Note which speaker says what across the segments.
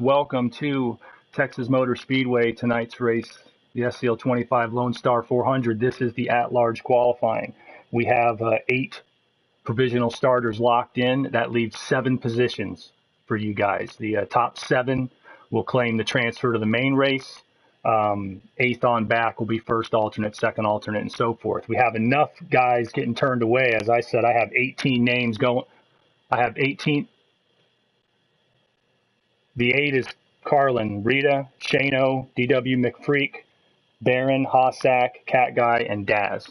Speaker 1: Welcome to Texas Motor Speedway. Tonight's race, the SCL 25 Lone Star 400. This is the at-large qualifying. We have 8 provisional starters locked in. That leaves 7 positions for you guys. The top 7 will claim the transfer to the main race. 8th on back will be first alternate, second alternate, and so forth. We have enough guys getting turned away. As I said, I have 18 names going. I have 18. The 8 is Carlin, Rita, Shano, DW McFreak, Baron, Hossack, Cat Guy, and Daz.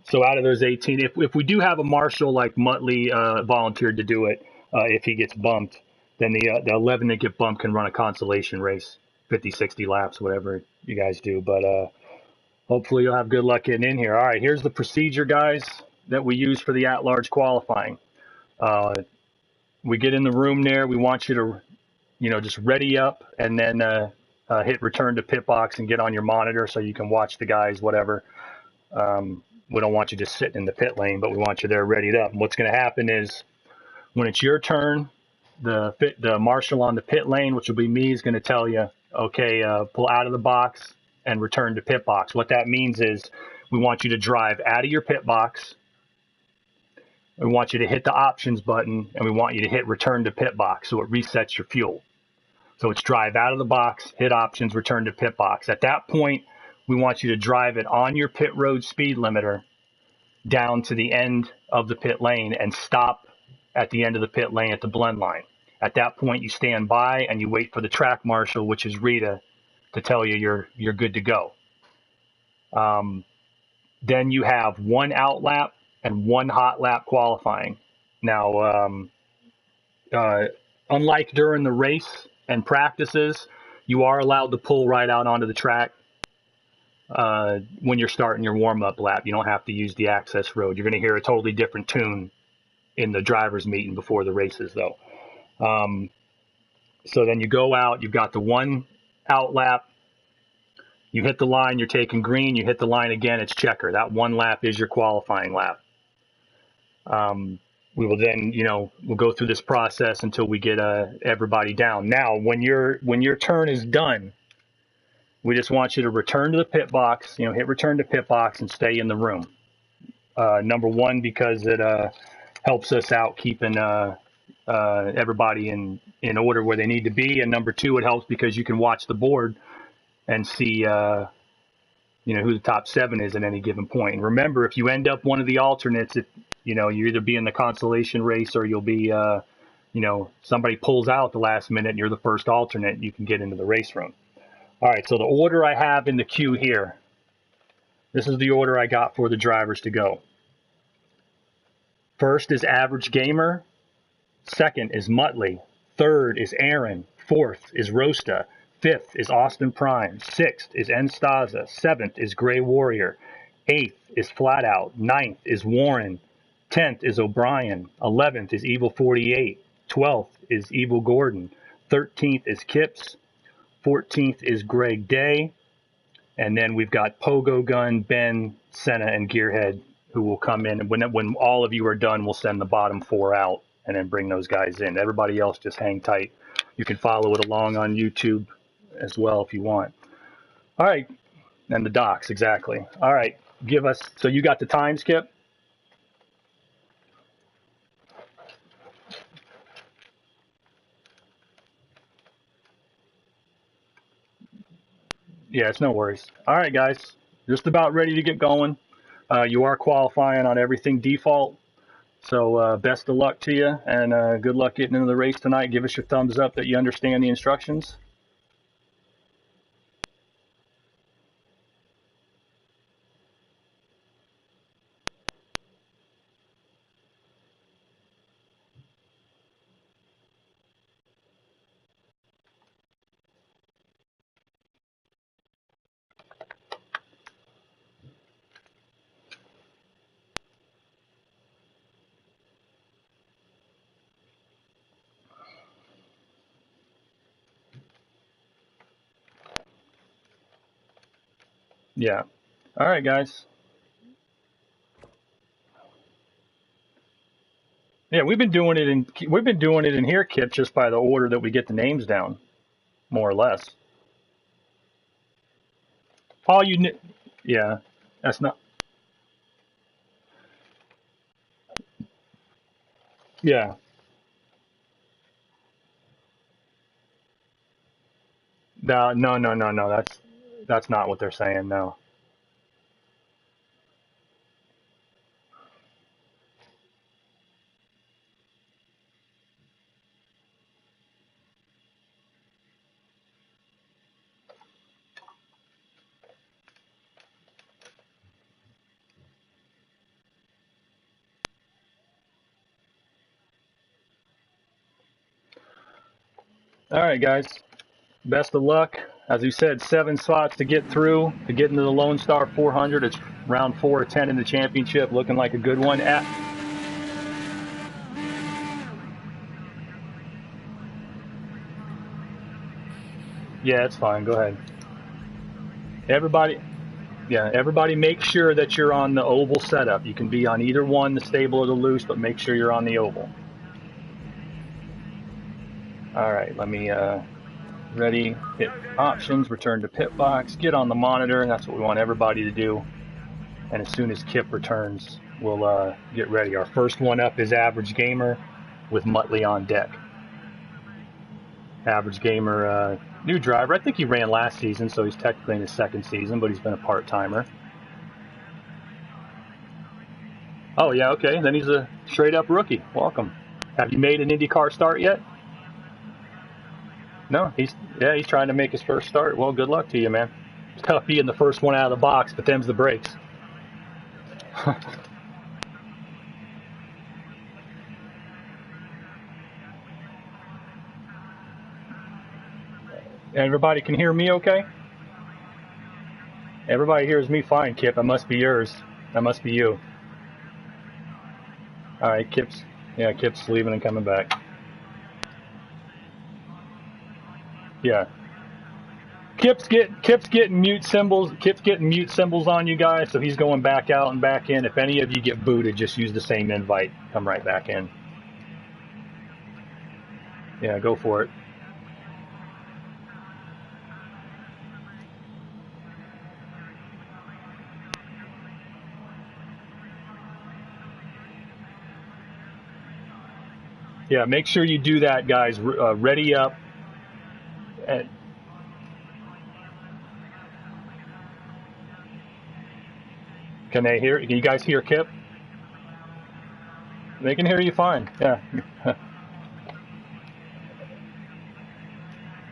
Speaker 1: So out of those 18, if we do have a marshal like Muttley volunteered to do it, if he gets bumped, then the 11 that get bumped can run a consolation race, 50, 60 laps, whatever you guys do. But hopefully you'll have good luck getting in here. All right, here's the procedure, guys, that we use for the at-large qualifying. We get in the room there. We want you to, just ready up and then hit return to pit box and get on your monitor so you can watch the guys, whatever. We don't want you just sitting in the pit lane, but we want you there readied up. And what's going to happen is when it's your turn, the marshal on the pit lane, which will be me, is going to tell you, okay, pull out of the box and return to pit box. What that means is we want you to drive out of your pit box. We want you to hit the options button, and we want you to hit return to pit box so it resets your fuel. So it's drive out of the box, hit options, return to pit box. At that point, we want you to drive it on your pit road speed limiter down to the end of the pit lane and stop at the end of the pit lane at the blend line. At that point, you stand by and you wait for the track marshal, which is Rita, to tell you you're good to go. Then you have 1 out lap and 1 hot lap qualifying. Now, unlike during the race and practices, you are allowed to pull right out onto the track when you're starting your warm-up lap. You don't have to use the access road. You're going to hear a totally different tune in the driver's meeting before the races, though. So then you go out, you've got the 1 out lap, you hit the line, you're taking green, you hit the line again, it's checker. That 1 lap is your qualifying lap. We will then, we'll go through this process until we get everybody down. Now, when your turn is done, we just want you to return to the pit box, hit return to pit box and stay in the room. Number 1, because it helps us out keeping everybody in order where they need to be. And number 2, it helps because you can watch the board and see who the top 7 is at any given point. And remember, if you end up one of the alternates, you either be in the consolation race or you'll be somebody pulls out at the last minute and you're the first alternate, you can get into the race room. All right, so the order I have in the queue here, this is the order I got for the drivers to go. First is Average Gamer. Second is Muttley. Third is Aaron. Fourth is Rosta. 5th is Austin Prime. 6th is Enstaza. 7th is Gray Warrior. 8th is Flat Out. 9th is Warren. 10th is O'Brien. 11th is Evil 48. 12th is Evil Gordon. 13th is Kips. 14th is Greg Day. And then we've got Pogo Gun, Ben, Senna, and Gearhead, who will come in. And when all of you are done, we'll send the bottom 4 out and then bring those guys in. Everybody else just hang tight. You can follow it along on YouTube as well if you want. All right. And the docs, exactly. All right. So you got the time, Skip? Yeah, it's no worries. All right, guys. Just about ready to get going. You are qualifying on everything default. So best of luck to you, and good luck getting into the race tonight. Give us your thumbs up that you understand the instructions. Yeah. All right, guys. Yeah, we've been doing it in here, Kip, just by the order that we get the names down, more or less. Paul, yeah, that's not. Yeah. No, no, no, no, no. That's not what they're saying. No. All right, guys. Best of luck. As you said, 7 slots to get through to get into the Lone Star 400. It's round 4 of 10 in the championship, looking like a good one. Yeah, it's fine. Go ahead. Everybody, yeah, everybody, make sure that you're on the oval setup. You can be on either one, the stable or the loose, but make sure you're on the oval. All right, let me ready, hit options, return to pit box, get on the monitor. That's what we want everybody to do. And as soon as Kip returns, we'll get ready. Our first one up is Average Gamer with Muttley on deck. Average Gamer, new driver. I think he ran last season, so he's technically in his second season, but he's been a part-timer. Oh, yeah, okay. Then he's a straight-up rookie. Welcome. Have you made an IndyCar start yet? No, he's trying to make his first start. Well, good luck to you, man. It's tough being the first one out of the box, but them's the breaks. Everybody can hear me okay? Everybody hears me fine, Kip. That must be yours. That must be you. All right, Kip's leaving and coming back. Yeah. Kip's getting mute symbols. Kip's getting mute symbols on you guys, so he's going back out and back in. If any of you get booted, just use the same invite. Come right back in. Yeah, go for it. Yeah, make sure you do that, guys. Ready up. And can they hear? Can you guys hear Kip? They can hear you fine. Yeah.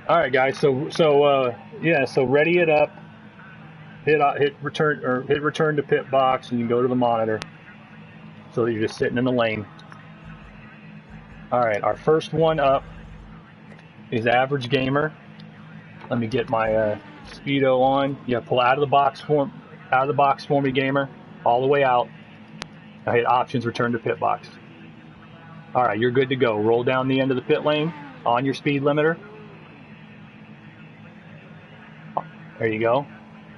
Speaker 1: All right, guys. So ready it up. Hit return to pit box, and you can go to the monitor. So you're just sitting in the lane. All right, our first one up is Average Gamer. Let me get my speedo on. Yeah, pull out of the box for me, Gamer. All the way out. Now hit options, return to pit box. All right, you're good to go. Roll down the end of the pit lane on your speed limiter. There you go.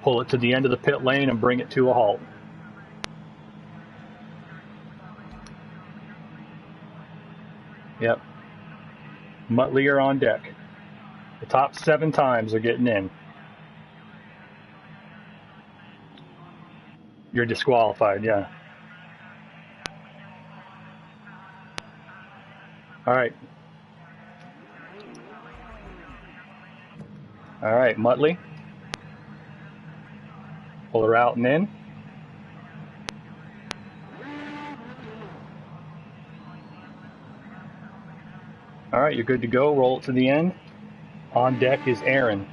Speaker 1: Pull it to the end of the pit lane and bring it to a halt. Yep. Muttley are on deck. The top 7 times are getting in. You're disqualified, yeah. All right. All right, Muttley. Pull her out and in. All right, you're good to go. Roll it to the end. On deck is Aaron.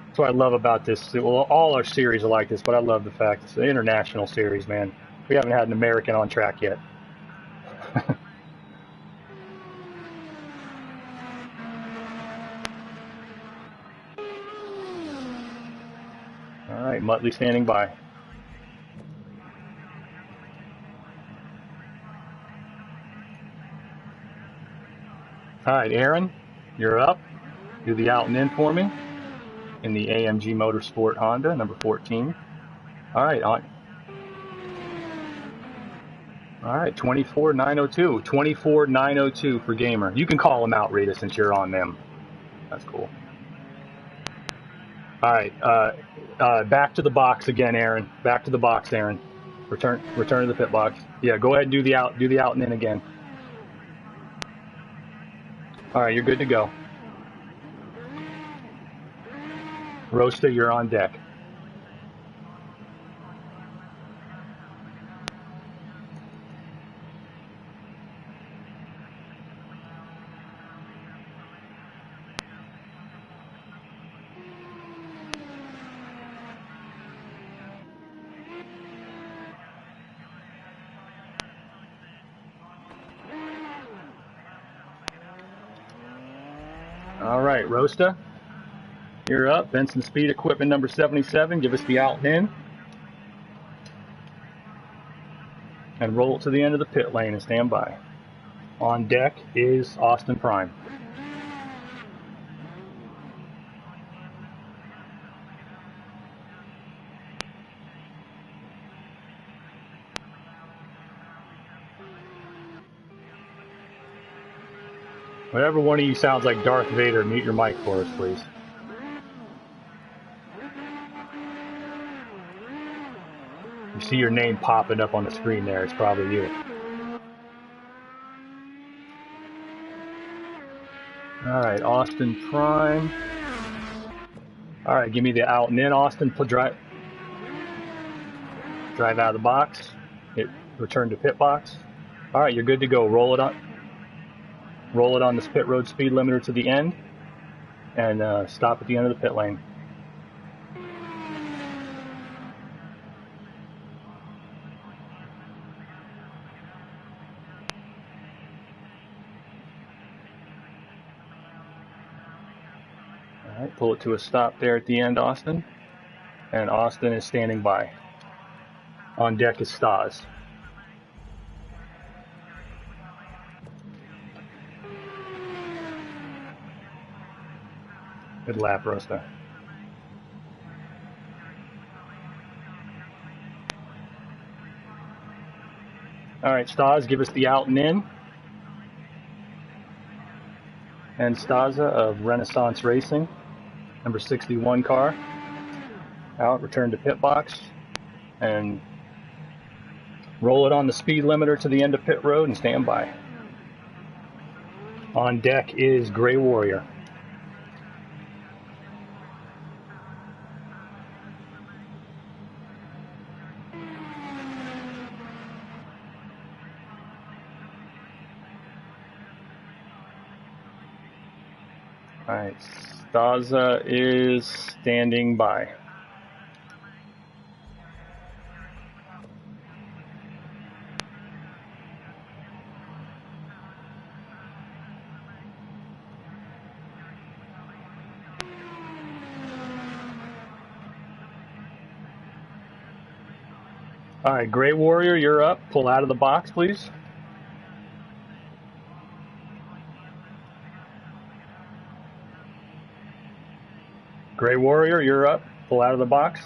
Speaker 1: That's what I love about this. Well, all our series are like this, but I love the fact it's an international series, man. We haven't had an American on track yet. All right, Muttley standing by. All right, Aaron, you're up. Do the out and in for me. in the AMG Motorsport Honda, number 14. All right, on. All right, 24,902. 24,902 for Gamer. You can call them out, Rita, since you're on them. That's cool. All right, back to the box again, Aaron. Back to the box, Aaron. Return to the pit box. Yeah, go ahead and do the out and in again. All right, you're good to go. Rosta, you're on deck. All right, Rosta, you're up. Benson Speed Equipment number 77. Give us the out and in. And roll it to the end of the pit lane and stand by. On deck is Austin Prime. Whatever one of you sounds like Darth Vader, mute your mic for us, please. You see your name popping up on the screen there. It's probably you. All right, Austin Prime. All right, give me the out and in, Austin. Drive out of the box. Return to pit box. All right, you're good to go. Roll it on this pit road speed limiter to the end, and stop at the end of the pit lane. All right, pull it to a stop there at the end, Austin. And Austin is standing by. On deck is Stas. Good lap, Rosta. All right, Stas, give us the out and in. And Staza of Renaissance Racing, number 61 car. Out, return to pit box, and roll it on the speed limiter to the end of pit road and stand by. On deck is Gray Warrior. All right, Staza is standing by. All right, Gray Warrior, you're up. Pull out of the box, please. Gray Warrior, you're up. Pull out of the box.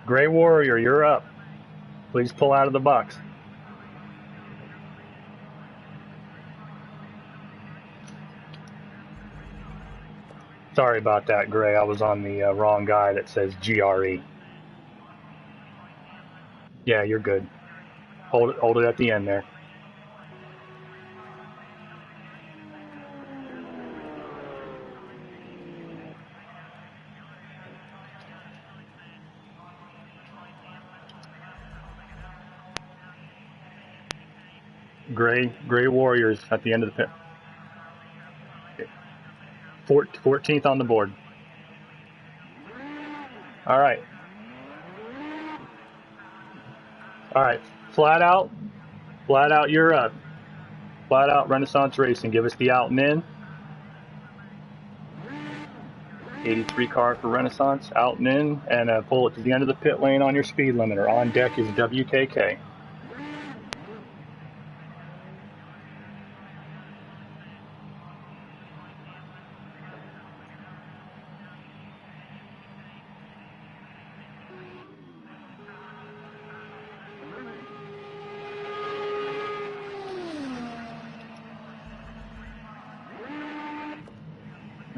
Speaker 1: Gray Warrior, you're up. Please pull out of the box. Sorry about that, Gray. I was on the wrong guy that says GRE. Yeah, you're good. Hold it at the end there. Gray Warriors at the end of the pit. 14th on the board. All right. All right. Flat out, you're up. Flat out Renaissance Racing. Give us the out and in. 83 car for Renaissance, out and in, and pull it to the end of the pit lane on your speed limiter. On deck is WKK.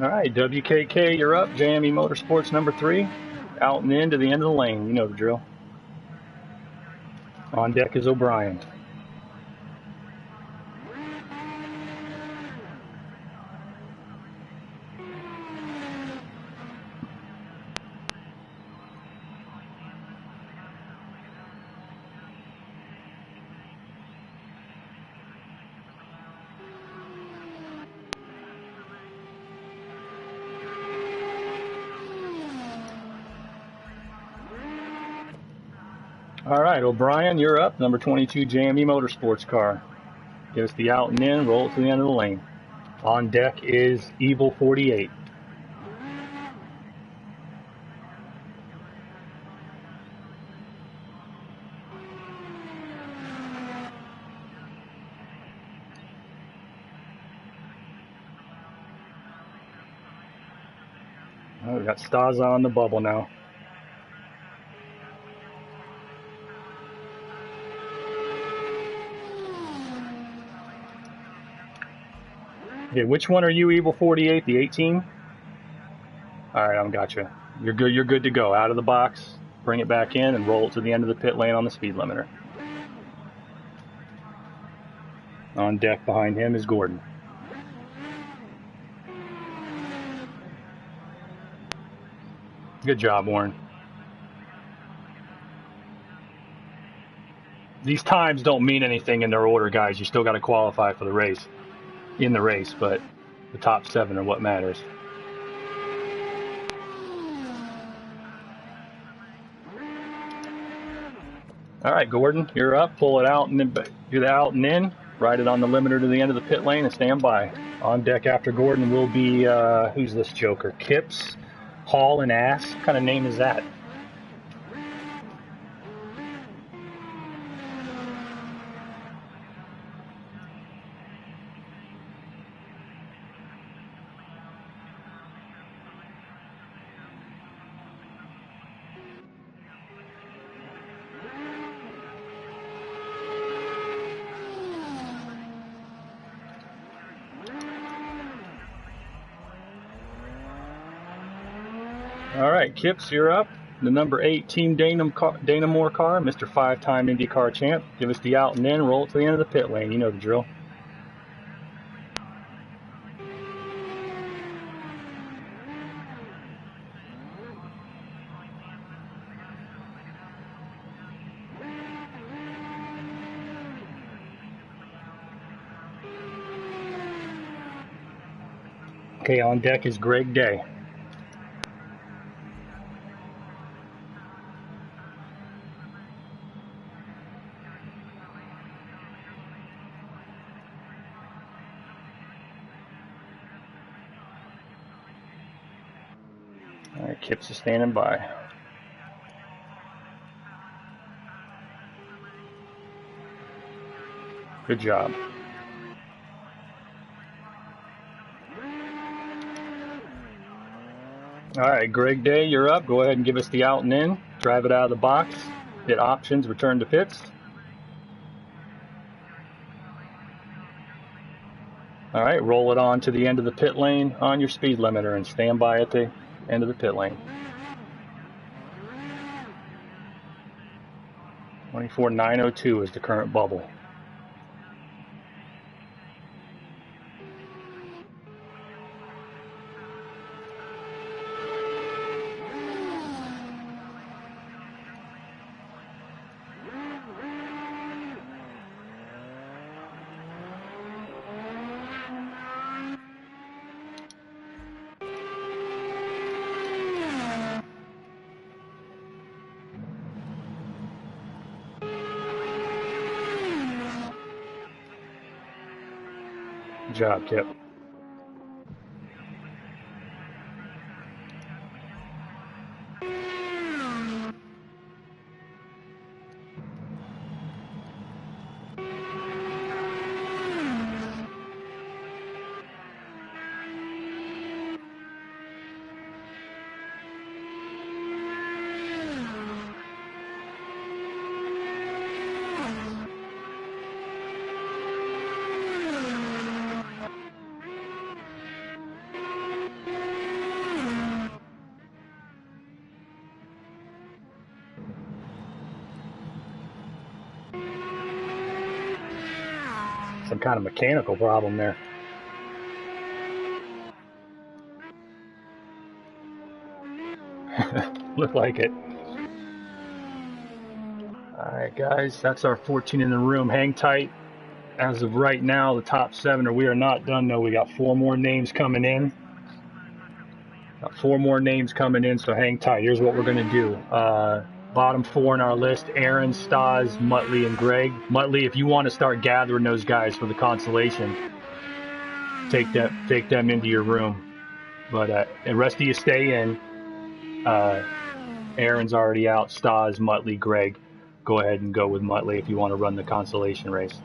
Speaker 1: All right, WKK, you're up. JME Motorsports number 3. Out and in to the end of the lane. You know the drill. On deck is O'Brien. All right, O'Brien, you're up. Number 22 JME Motorsports car. Give us the out and in, roll it to the end of the lane. On deck is Evil 48. Oh, we got Staza on the bubble now. Okay, which one are you, Evil 48? The 18? All right, I've got you. You're good. You're good to go. Out of the box, bring it back in, and roll it to the end of the pit lane on the speed limiter. On deck behind him is Gordon. Good job, Warren. These times don't mean anything in their order, guys. You still got to qualify for the race, in the race, but the top 7 are what matters. All right, Gordon, you're up. Pull it out and then do the out and in. Ride it on the limiter to the end of the pit lane and stand by. On deck after Gordon will be, who's this joker? Kips, Hall, and Ass. What kind of name is that? All right, Kips, you're up. The number 8 Team Dynamore car, Mr. 5-time IndyCar champ. Give us the out and in, roll it to the end of the pit lane. You know the drill. Okay, on deck is Greg Day. All right, Kips is standing by. Good job. All right, Greg Day, you're up. Go ahead and give us the out and in. Drive it out of the box. Hit options, return to pits. All right, roll it on to the end of the pit lane on your speed limiter and stand by at the end of the pit lane. 24,902 is the current bubble. Good job, Kip. some kind of mechanical problem there. Look like it. All right, guys, that's our 14 in the room. Hang tight. As of right now, the top 7 we are not done though. We got 4 more names coming in. Got 4 more names coming in, so hang tight. Here's what we're gonna do. Bottom 4 in our list: Aaron, Stas, Muttley, and Greg. Muttley, if you want to start gathering those guys for the consolation, take them into your room. But the rest of you stay in. Aaron's already out. Stas, Muttley, Greg. Go ahead and go with Muttley if you want to run the consolation race.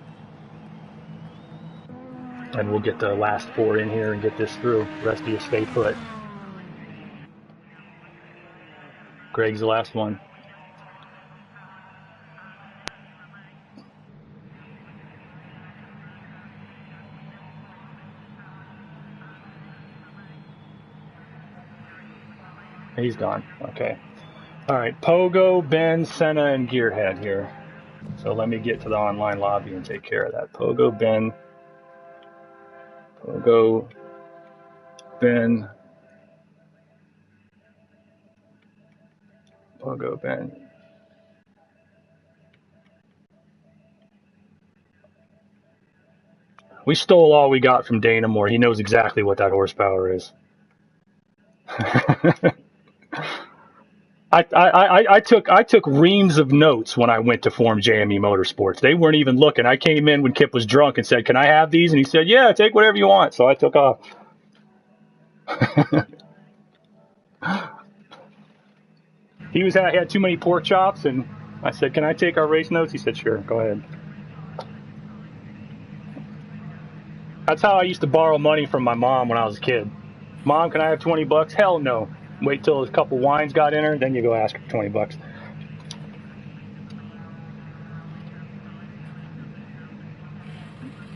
Speaker 1: And we'll get the last 4 in here and get this through. The rest of you stay put. Greg's the last one. He's gone. Okay. All right. Pogo, Ben, Senna, and Gearhead here. So let me get to the online lobby and take care of that. Pogo, Ben. Pogo, Ben. Pogo, Ben. We stole all we got from Dana Moore. He knows exactly what that horsepower is. I took reams of notes when I went to form JME Motorsports. They weren't even looking. I came in when Kip was drunk and said, "Can I have these?" And he said, "Yeah, take whatever you want." So I took off. He had too many pork chops, and I said, "Can I take our race notes?" He said, "Sure, go ahead." That's how I used to borrow money from my mom when I was a kid. "Mom, can I have $20? Hell no. Wait till a couple wines got in her, then you go ask for $20.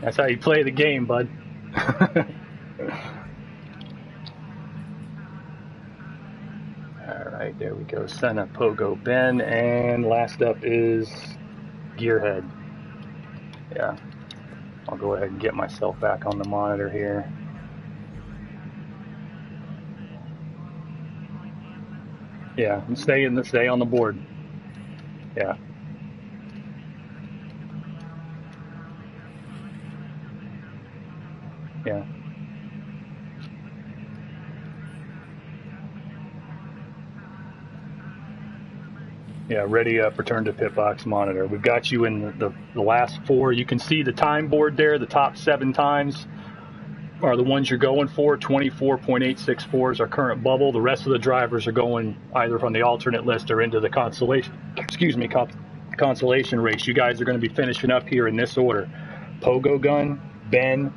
Speaker 1: That's how you play the game, bud. All right, there we go. Senna, Pogo, Ben, and last up is Gearhead. Yeah, I'll go ahead and get myself back on the monitor here. Yeah, and stay on the board. Yeah. Yeah. Yeah, ready up, return to pit box monitor. We've got you in the last 4. You can see the time board there. The top 7 times are the ones you're going for. 24.864 is our current bubble. The rest of the drivers are going either from the alternate list or into the consolation race. You guys are going to be finishing up here in this order: Pogo Gun, Ben,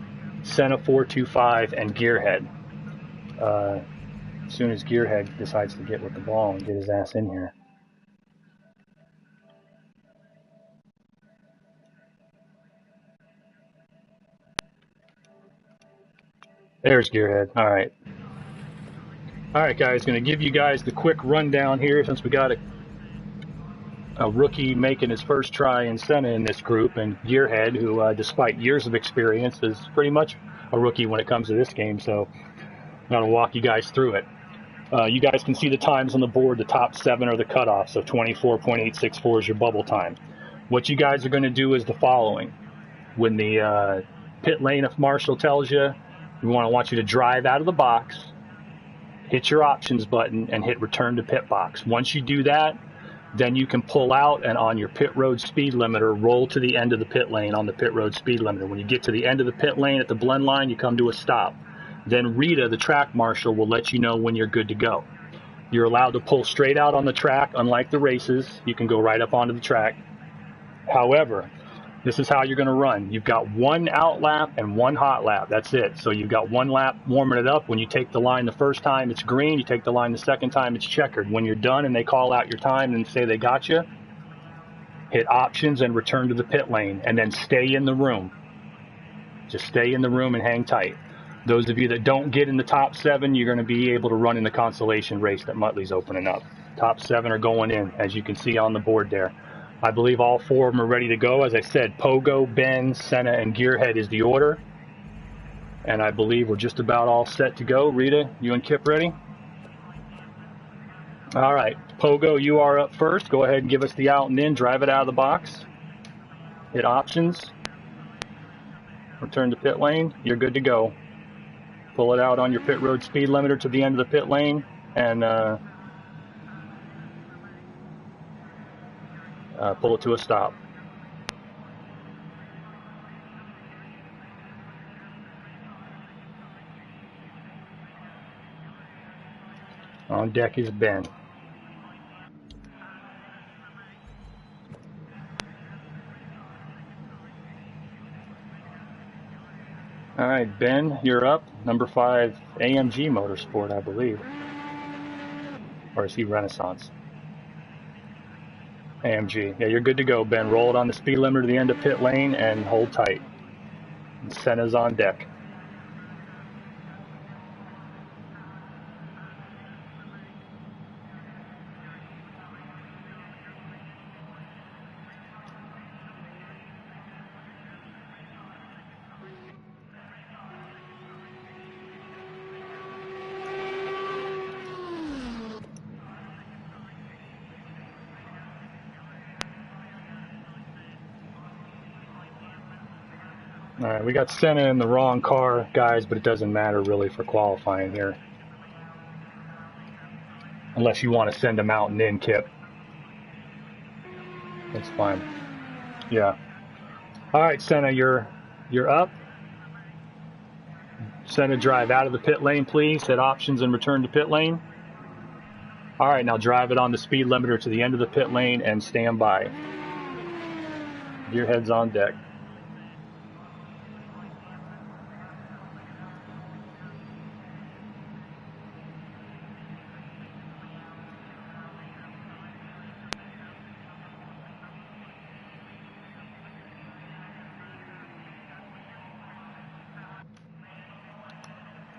Speaker 1: Senna 425, and Gearhead. As soon as Gearhead decides to get with the ball and get his ass in here. There's Gearhead. All right. All right, guys. Going to give you guys the quick rundown here since we got a rookie making his first try in Senna in this group, and Gearhead, who, despite years of experience, is pretty much a rookie when it comes to this game. So I'm going to walk you guys through it. You guys can see the times on the board. The top 7 are the cutoffs, so 24.864 is your bubble time. What you guys are going to do is the following. When the pit lane of Marshall tells you, we want you to drive out of the box, hit your options button, and hit return to pit box. Once you do that, then you can pull out and on your pit road speed limiter, roll to the end of the pit lane on the pit road speed limiter. When you get to the end of the pit lane at the blend line, you come to a stop. Then Rita, the track marshal, will let you know when you're good to go. You're allowed to pull straight out on the track. Unlike the races, you can go right up onto the track. However, this is how you're going to run. You've got 1 out lap and 1 hot lap. That's it. So you've got 1 lap warming it up. When you take the line the first time, it's green. You take the line the second time, it's checkered. When you're done and they call out your time and say they got you, hit options and return to the pit lane, and then stay in the room. Just stay in the room and hang tight. Those of you that don't get in the top 7, you're going to be able to run in the consolation race that Muttley's opening up. Top 7 are going in, as you can see on the board there. I believe all 4 of them are ready to go. As I said, Pogo, Ben, Senna, and Gearhead is the order. And I believe we're just about all set to go. Rita, you and Kip ready? All right, Pogo, you are up first. Go ahead and give us the out and in. Drive it out of the box. Hit options. Return to pit lane. You're good to go. Pull it out on your pit road speed limiter to the end of the pit lane and pull it to a stop. On deck is Ben. All right, Ben, you're up. Number 5, AMG Motorsport, I believe. Or is he Renaissance? AMG. Yeah, you're good to go, Ben. Roll it on the speed limiter to the end of pit lane and hold tight. And Senna's on deck. All right, we got Senna in the wrong car, guys, but it doesn't matter really for qualifying here. Unless you want to send him out and in, Kip. That's fine. Yeah. All right, Senna, you're up. Senna, drive out of the pit lane, please. Hit options and return to pit lane. All right, now drive it on the speed limiter to the end of the pit lane and stand by. Gearhead's on deck.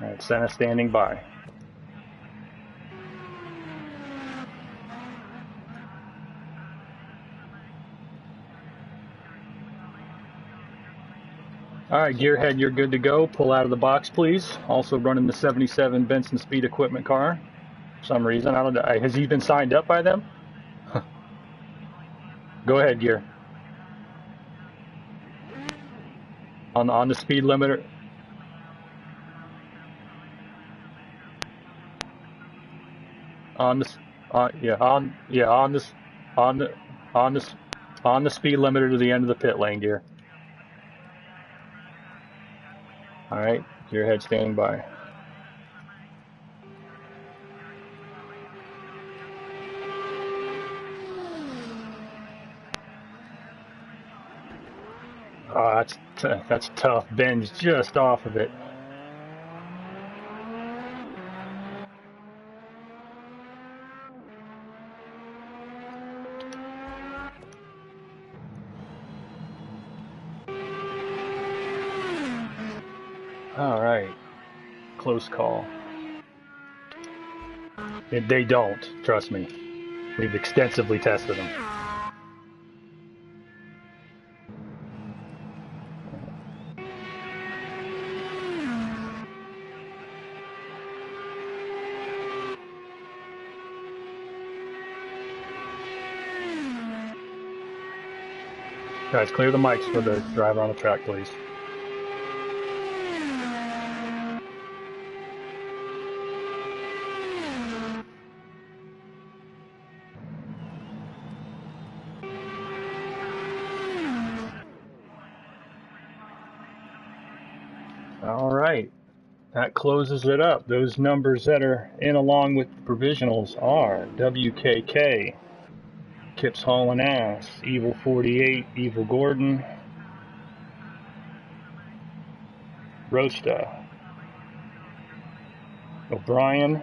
Speaker 1: All right, Senna standing by. All right, Gearhead, you're good to go. Pull out of the box, please. Also running the 77 Benson Speed Equipment car. For some reason, I don't know. Has he been signed up by them? Go ahead, Gear. On the speed limiter. On the speed limiter to the end of the pit lane, Gear. All right, Gearhead standing by. Oh, that's tough. Ben's just off of it. All right, close call. They don't, trust me. We've extensively tested them. Guys, clear the mics for the driver on the track, please. All right, that closes it up. Those numbers that are in along with the provisionals are WKK, Kip's hauling ass, Evil 48, Evil Gordon, Rosta, O'Brien,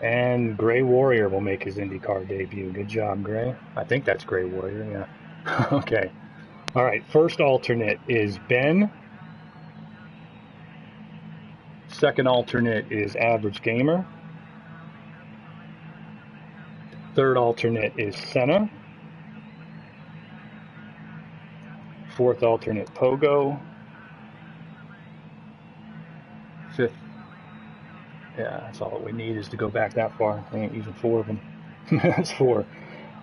Speaker 1: and Gray Warrior will make his IndyCar debut. Good job, Gray. I think that's Gray Warrior, yeah. Okay. All right, first alternate is Ben. Second alternate is Average Gamer. Third alternate is Senna. fourth alternate Pogo. Fifth, yeah, that's all we need is to go back that far. I ain't using four of them. That's four.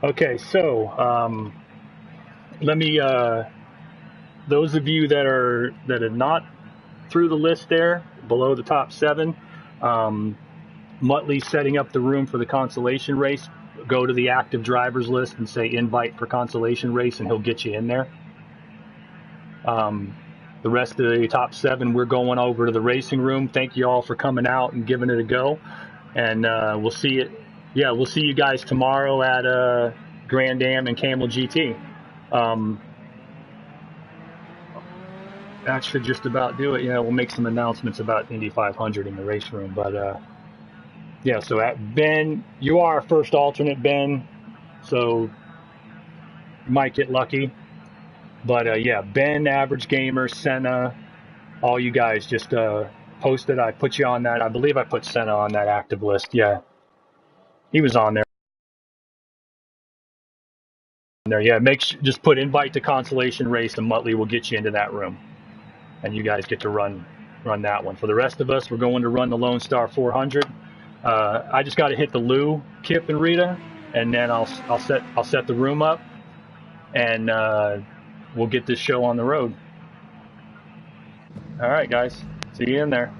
Speaker 1: Okay, so let me. Those of you that are not through the list there below the top seven, Muttley's setting up the room for the consolation race. Go to the active drivers list and say invite for consolation race, and he'll get you in there. The rest of the top seven, we're going over to the racing room. Thank you all for coming out and giving it a go. And we'll see it. Yeah, we'll see you guys tomorrow at Grand Am and Camel GT. That should just about do it. Yeah, we'll make some announcements about Indy 500 in the race room. But yeah, so Ben, you are our first alternate, Ben. So you might get lucky. But yeah, Ben, Average Gamer, Senna, all you guys just posted. I put you on that. I believe I put Senna on that active list. Yeah, he was on there. Yeah, just put invite to consolation race, and Muttley will get you into that room, and you guys get to run that one. For the rest of us, we're going to run the Lone Star 400. I just got to hit the loo, Kip and Rita, and then I'll set the room up, and we'll get this show on the road. All right, guys. See you in there.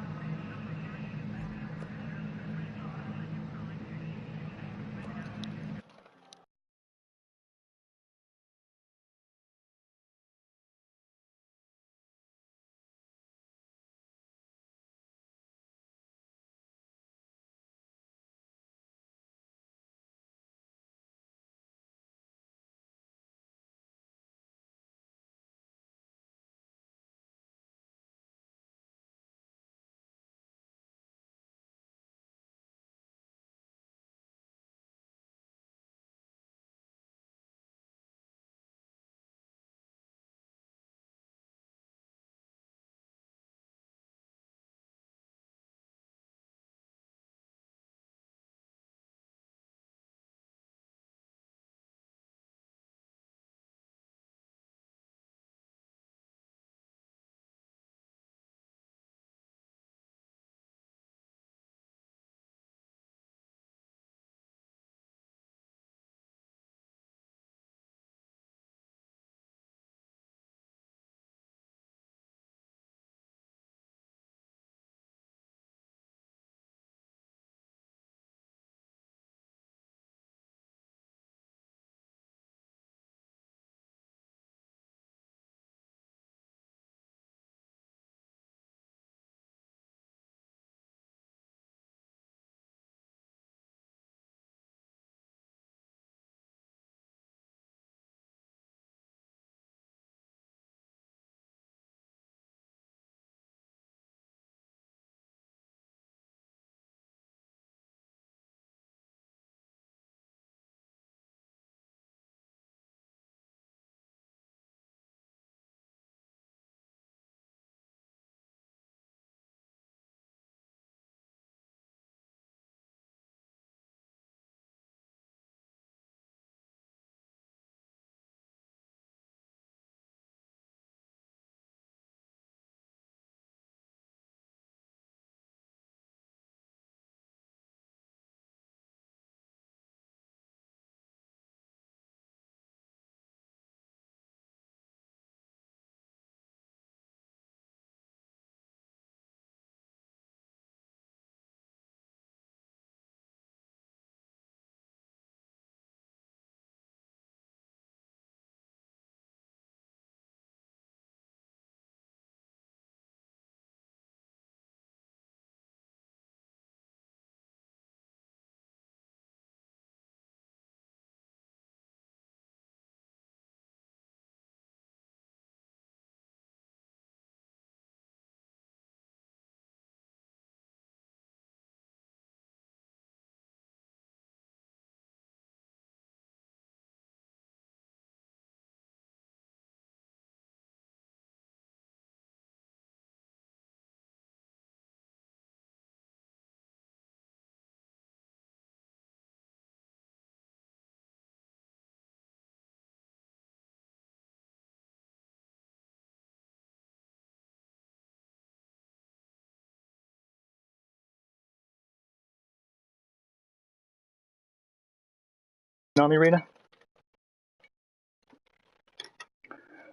Speaker 1: On me, Rita?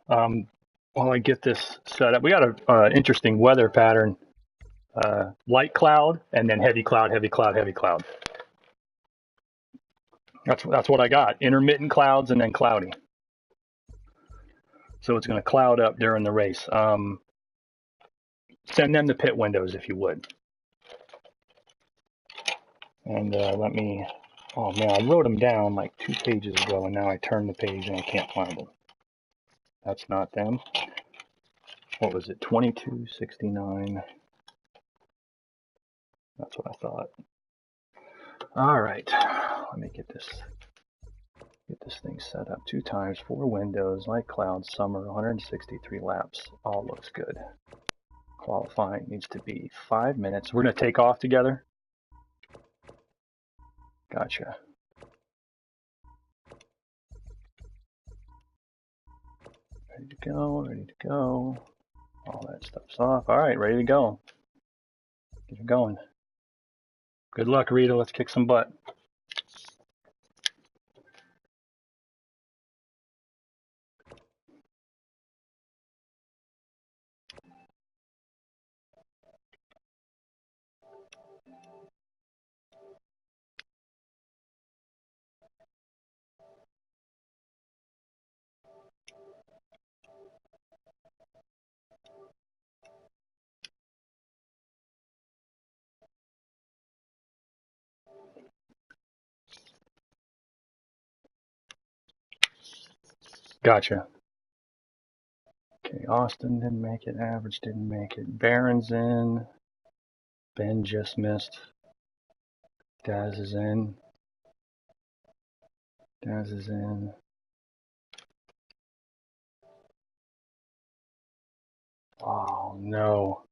Speaker 1: While I get this set up, we got an interesting weather pattern. Light cloud and then heavy cloud, heavy cloud, heavy cloud. That's what I got. Intermittent clouds and then cloudy. So it's going to cloud up during the race. Send them the pit windows if you would. And let me, oh man, I wrote them down like 2 pages ago and now I turned the page and I can't find them. That's not them. What was it? 2269. That's what I thought. All right, let me get this thing set up. 2 times 4 windows, light cloud, summer, 163 laps. All looks good. Qualifying needs to be 5 minutes. We're going to take off together. Gotcha. Ready to go, ready to go. All that stuff's off. All right, ready to go. Get it going. Good luck, Rita. Let's kick some butt. Gotcha. Okay, Austin didn't make it. Average didn't make it. Barron's in. Ben just missed. Daz is in. Daz is in. Oh no.